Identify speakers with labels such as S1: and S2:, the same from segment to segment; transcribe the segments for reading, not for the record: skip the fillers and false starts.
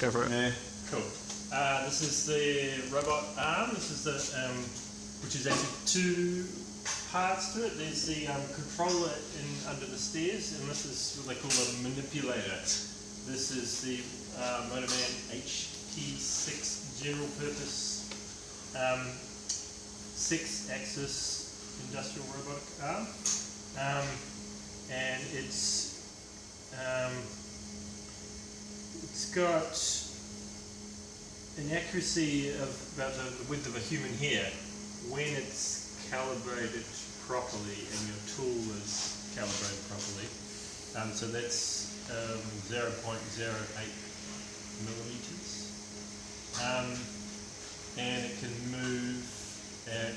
S1: Go for it.
S2: Yeah.
S3: Cool. This is the robot arm. This is the which is actually two parts to it. There's the controller under the stairs, and this is what they call a manipulator. This is the Motoman HT6 general purpose 6-axis industrial robotic arm, and it's got an accuracy of about the width of a human hair when it's calibrated properly and your tool is calibrated properly. So that's 0.08 millimeters, and it can move at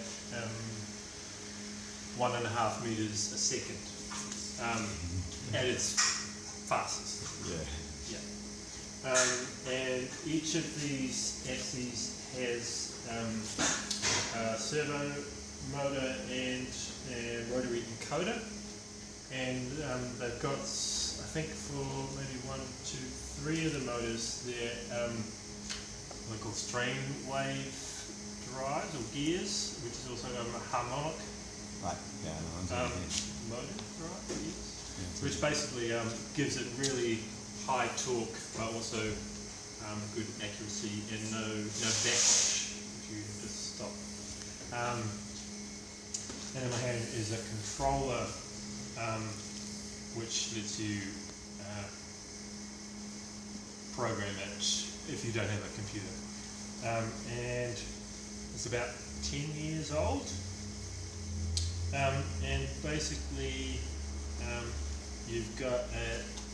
S3: 1.5 meters a second at its fastest.
S2: Yeah.
S3: And each of these axes has a servo motor and a rotary encoder, and they've got, I think, for maybe 1, 2, 3 of the motors, they're what they call strain wave drives or gears, which is also a harmonic
S2: Right. Yeah.
S3: motor drive, yes. Which basically gives it really high torque, but also good accuracy and no backlash if you have to stop. And in my hand is a controller which lets you program it if you don't have a computer. And it's about 10 years old. And basically you've got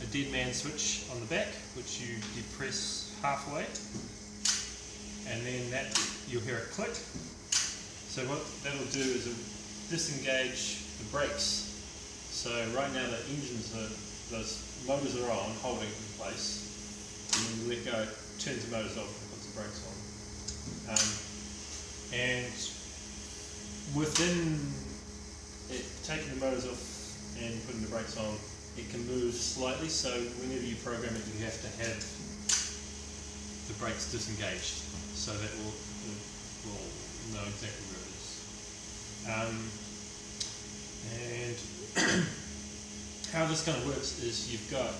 S3: a dead man switch on the back, which you depress halfway, and then you'll hear a click. So what that'll do is it'll disengage the brakes. So right now the those motors are on, holding in place, and then you let go, it turns the motors off and puts the brakes on. And within it taking the motors off and putting the brakes on, it can move slightly, so whenever you program it, you have to have the brakes disengaged, so that will know exactly where it is. And how this kind of works is you've got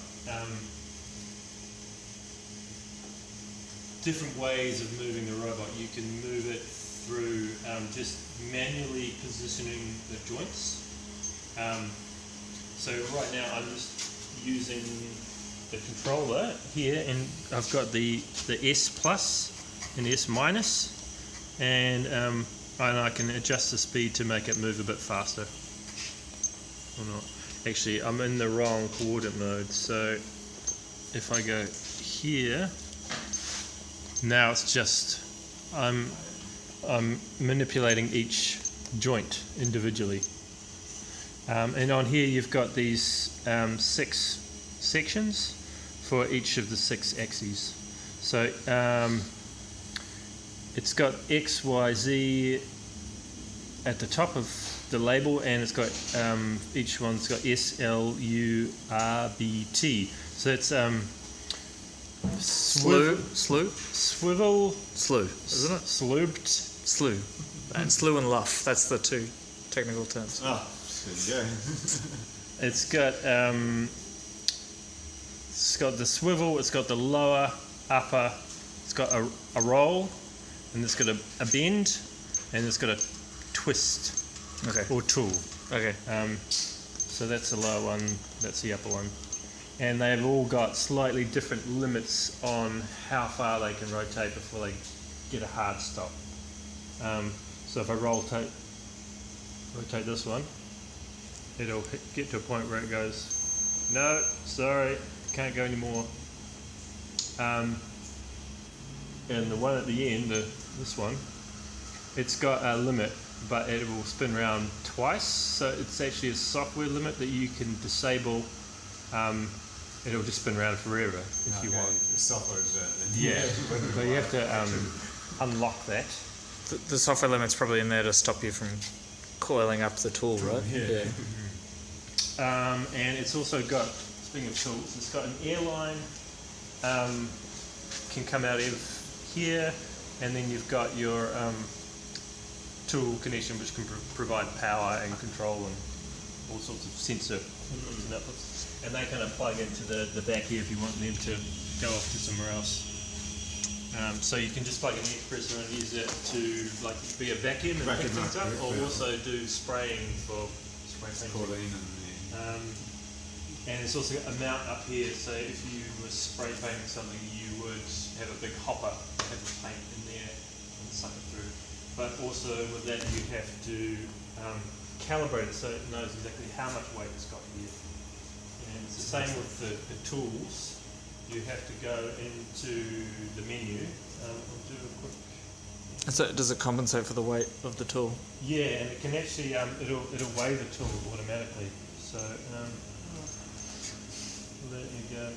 S3: different ways of moving the robot. You can move it through just manually positioning the joints. So right now I'm just using the controller here, and I've got the S plus and S minus, and I can adjust the speed to make it move a bit faster or not. Actually, I'm in the wrong coordinate mode, so if I go here, now it's just I'm manipulating each joint individually. And on here you've got these 6 sections for each of the 6 axes. So it's got X, Y, Z at the top of the label, and it's got each one's got S, L, U, R, B, T. So it's
S1: Swivel, isn't it?
S3: Slooped,
S1: Slew, and slew and luff. That's the 2 technical terms.
S2: Oh, there you go.
S3: It's got the swivel, it's got the lower, upper, it's got a roll, and it's got a bend, and it's got a twist.
S1: Okay.
S3: Or tool.
S1: Okay.
S3: So that's the lower one, that's the upper one. And they've all got slightly different limits on how far they can rotate before they get a hard stop. So if I rotate this one, it'll get to a point where it goes, no, sorry, can't go anymore. And the one at the end, this one, it's got a limit, but it will spin around twice. So it's actually a software limit that you can disable. It'll just spin around forever if you want.
S2: Software is
S3: yeah, but you have to unlock that.
S1: The software limit's probably in there to stop you from coiling up the tool, right?
S2: Yeah.
S3: And it's also got, speaking of tools, it's got an airline can come out of here, and then you've got your tool connection, which can provide power and control and all sorts of sensor inputs and outputs. And they kind of plug into the back here if you want them to go off to somewhere else. So you can just plug an air compressor and use it to like be a vacuum and pick things up, or also do spraying for spray painting. And it's also a mount up here, so if you were spray painting something, you would have a big hopper, have the paint in there and suck it through. But also with that you have to calibrate it so it knows exactly how much weight it's got here. And it's the same with the tools. You have to go into the menu. I'll do a quick.
S1: So does it compensate for the weight of the tool?
S3: Yeah, and it can actually it'll weigh the tool automatically. So let me go to.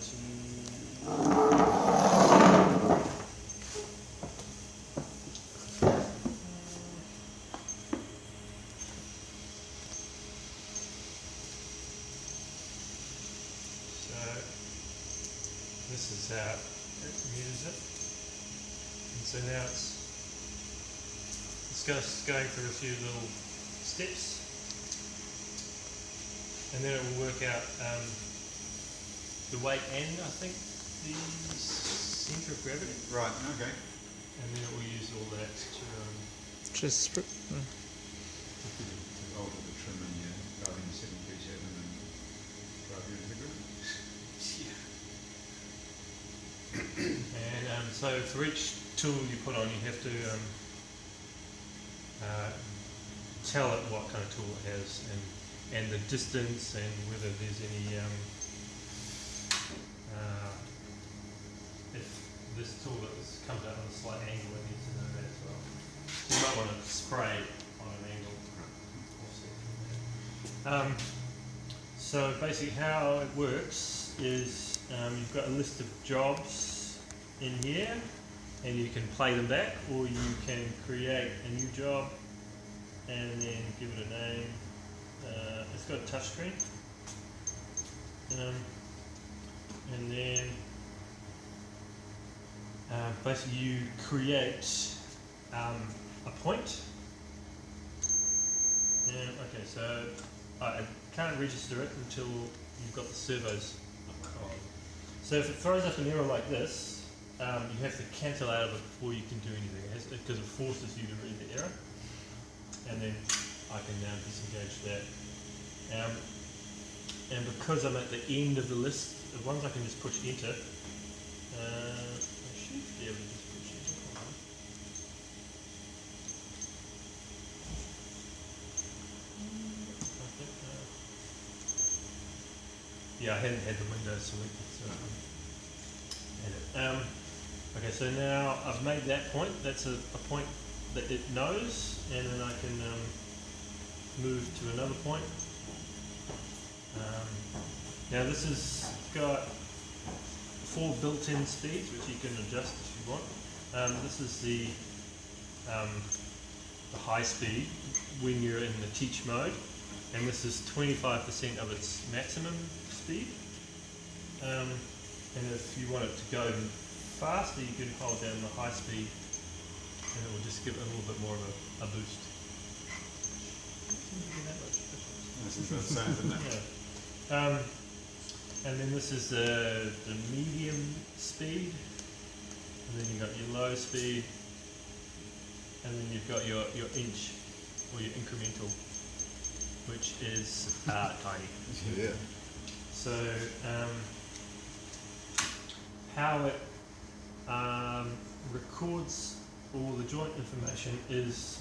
S3: This is how it measures it, and so now it's going through a few little steps, and then it will work out the weight and I think the centre of gravity.
S2: Right, okay.
S3: And then it will use all that to
S1: Just
S2: Alter the trim and your driving 737 and drive you into the ground.
S3: And so for each tool you put on, you have to tell it what kind of tool it has, and the distance, and whether there's any if this tool comes out on a slight angle, it needs to know that as well. So you might want to spray on an angle. So basically how it works is you've got a list of jobs in here, and you can play them back, or you can create a new job and then give it a name. It's got a touch screen, and then basically you create a point. Okay, so I can't register it until you've got the servos on. So if it throws up an error like this, you have to cancel out of it before you can do anything, because it forces you to read the error. And then I can now disengage that. And because I'm at the end of the list of ones, I can just push enter. I should be able to just push enter. Yeah, I hadn't had the window selected, so okay, so now I've made that point. That's a point that it knows, and then I can move to another point. Now this has got 4 built-in speeds, which you can adjust if you want. This is the high speed when you're in the teach mode, and this is 25% of its maximum speed. And if you want it to go faster, you can hold down the high speed, and it will just give it a little bit more of a boost.
S2: This is the same, isn't it?
S3: Yeah. And then this is the medium speed, and then you've got your low speed, and then you've got your inch, or your incremental, which is tiny.
S2: Yeah.
S3: So how it records all the joint information is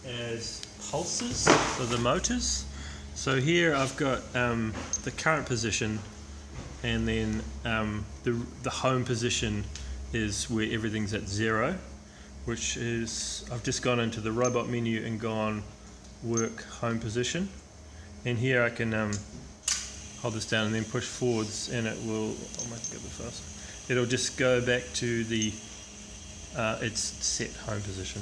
S3: as pulses for the motors. So here I've got the current position, and then the home position is where everything's at 0, which is, I've just gone into the robot menu and gone work home position, and here I can hold this down and then push forwards, and it will, I'll make it go a bit faster, it'll just go back to the its set home position.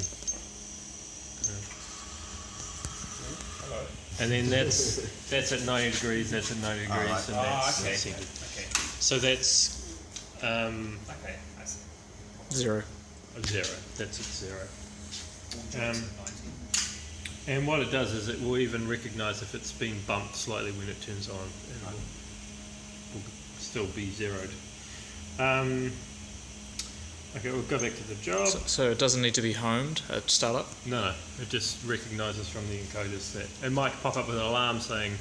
S3: And then that's at 90 degrees, that's at 90 degrees, and that's centered.
S1: Okay.
S3: So that's
S4: Okay, I see.
S1: 0.
S3: a 0. That's at 0.
S4: All joints at 90.
S3: And what it does is it will even recognise if it's been bumped slightly when it turns on, and will still be zeroed. Okay, we'll go back to the job.
S1: So it doesn't need to be homed at startup?
S3: No, it just recognises from the encoders that it might pop up with an alarm saying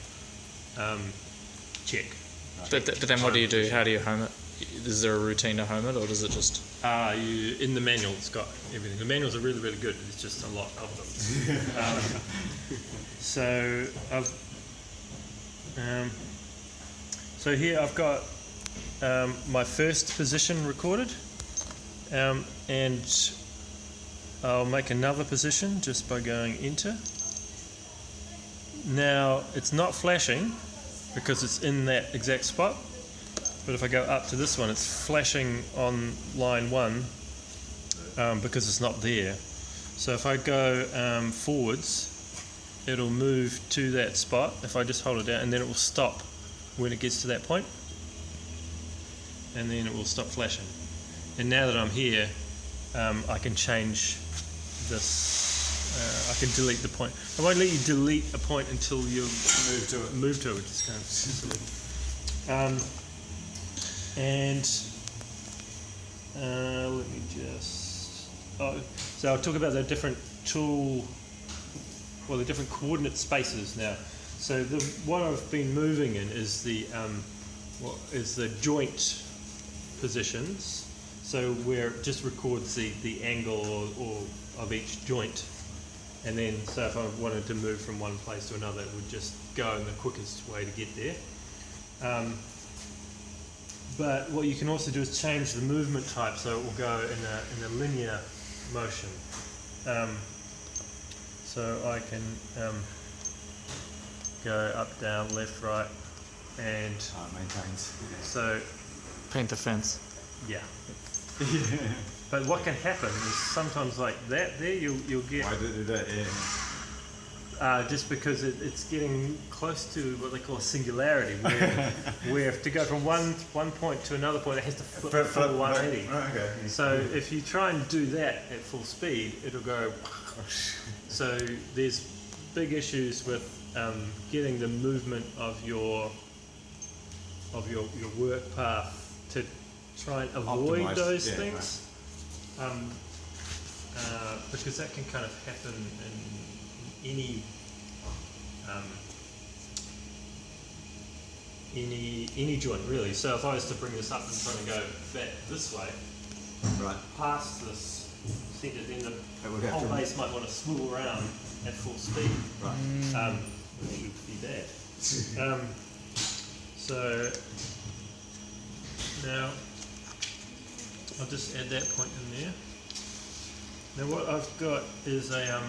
S3: check.
S1: But then what do you do? How do you home it? Is there a routine to home it, or does it just...
S3: You in the manual it's got everything. The manuals are really, really good. There's just a lot of them. So I've so here I've got my first position recorded, and I'll make another position just by going enter. Now it's not flashing because it's in that exact spot. But if I go up to this one, it's flashing on line 1 because it's not there. So if I go forwards, it'll move to that spot if I just hold it down, and then it will stop when it gets to that point, and then it will stop flashing. And now that I'm here, I can change this. I can delete the point. I won't let you delete a point until you move to it. It's kind of silly. And let me just... so I'll talk about the different the different coordinate spaces now. So what I've been moving in is the joint positions. So where it just records the angle or of each joint. And then, so if I wanted to move from one place to another, it would just go in the quickest way to get there. But what you can also do is change the movement type, so it will go in a linear motion. So I can go up, down, left, right, and
S2: Maintains.
S3: so
S1: Paint the fence.
S3: yeah. But what can happen is sometimes like that there you'll get
S2: Why did it do that? Yeah.
S3: just because it's getting close to what they call a singularity, where to go from one point to another point, it has to flip full 180.
S2: Right, okay.
S3: So if you try and do that at full speed, it'll go. So there's big issues with getting the movement of your work path to try and avoid
S2: Optimised,
S3: those
S2: yeah,
S3: things, because that can kind of happen in any joint really. So if I was to bring this up and try to go back this way,
S2: Right.
S3: past this centre, then
S2: It would
S3: the
S2: have
S3: whole
S2: to-
S3: base might want to swivel around at full speed,
S2: Right.
S3: which would be bad. So now I'll just add that point in there. Now what I've got is a